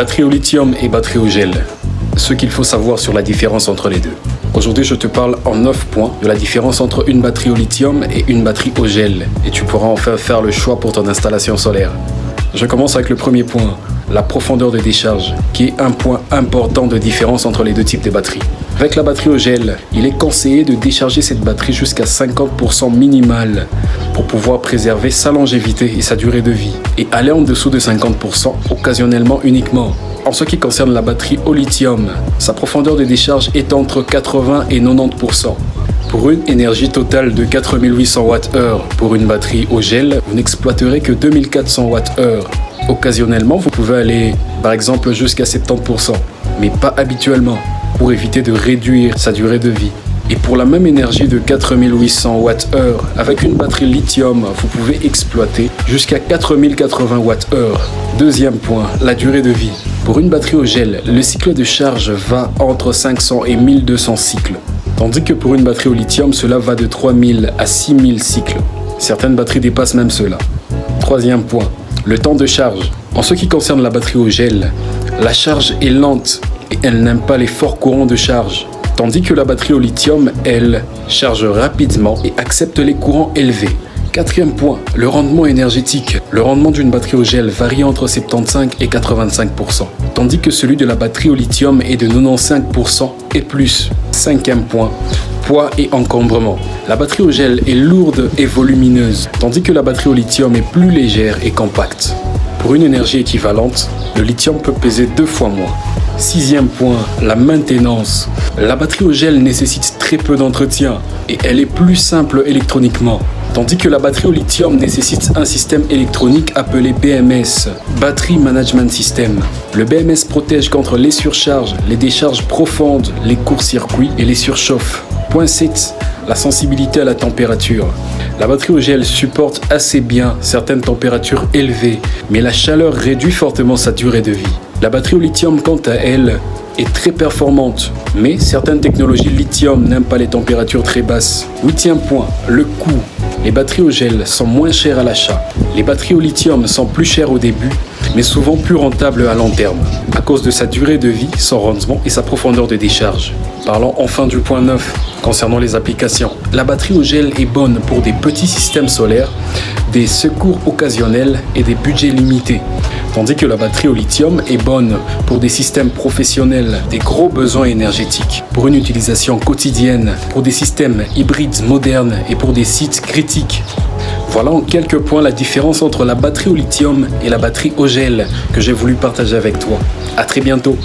Batterie au lithium et batterie au gel. Ce qu'il faut savoir sur la différence entre les deux. Aujourd'hui, je te parle en 9 points de la différence entre une batterie au lithium et une batterie au gel. Et tu pourras enfin faire le choix pour ton installation solaire. Je commence avec le premier point, la profondeur de décharge, qui est un point important de différence entre les deux types de batteries. Avec la batterie au gel, il est conseillé de décharger cette batterie jusqu'à 50% minimal pour pouvoir préserver sa longévité et sa durée de vie, et aller en dessous de 50% occasionnellement uniquement. En ce qui concerne la batterie au lithium, sa profondeur de décharge est entre 80 et 90%. Pour une énergie totale de 4800 Wh pour une batterie au gel, vous n'exploiterez que 2400 Wh. Occasionnellement, vous pouvez aller par exemple jusqu'à 70%, mais pas habituellement, pour éviter de réduire sa durée de vie. Et pour la même énergie de 4800 Wh, avec une batterie lithium, vous pouvez exploiter jusqu'à 4080 Wh. Deuxième point, la durée de vie. Pour une batterie au gel, le cycle de charge va entre 500 et 1200 cycles. Tandis que pour une batterie au lithium, cela va de 3000 à 6000 cycles. Certaines batteries dépassent même cela. Troisième point, le temps de charge. En ce qui concerne la batterie au gel, la charge est lente et elle n'aime pas les forts courants de charge. Tandis que la batterie au lithium, elle, charge rapidement et accepte les courants élevés. Quatrième point, le rendement énergétique. Le rendement d'une batterie au gel varie entre 75 et 85%, tandis que celui de la batterie au lithium est de 95% et plus. Cinquième point, poids et encombrement. La batterie au gel est lourde et volumineuse, tandis que la batterie au lithium est plus légère et compacte. Pour une énergie équivalente, le lithium peut peser 2 fois moins. Sixième point, la maintenance. La batterie au gel nécessite très peu d'entretien et elle est plus simple électroniquement. Tandis que la batterie au lithium nécessite un système électronique appelé BMS, Battery Management System. Le BMS protège contre les surcharges, les décharges profondes, les courts-circuits et les surchauffes. Point 7. La sensibilité à la température. La batterie au gel supporte assez bien certaines températures élevées, mais la chaleur réduit fortement sa durée de vie. La batterie au lithium, quant à elle, est très performante, mais certaines technologies lithium n'aiment pas les températures très basses. Huitième point, le coût. Les batteries au gel sont moins chères à l'achat. Les batteries au lithium sont plus chères au début, mais souvent plus rentables à long terme, à cause de sa durée de vie, son rendement et sa profondeur de décharge. Parlons enfin du point 9, concernant les applications. La batterie au gel est bonne pour des petits systèmes solaires, des secours occasionnels et des budgets limités. Tandis que la batterie au lithium est bonne pour des systèmes professionnels, des gros besoins énergétiques, pour une utilisation quotidienne, pour des systèmes hybrides modernes et pour des sites critiques. Voilà en quelques points la différence entre la batterie au lithium et la batterie au gel que j'ai voulu partager avec toi. À très bientôt.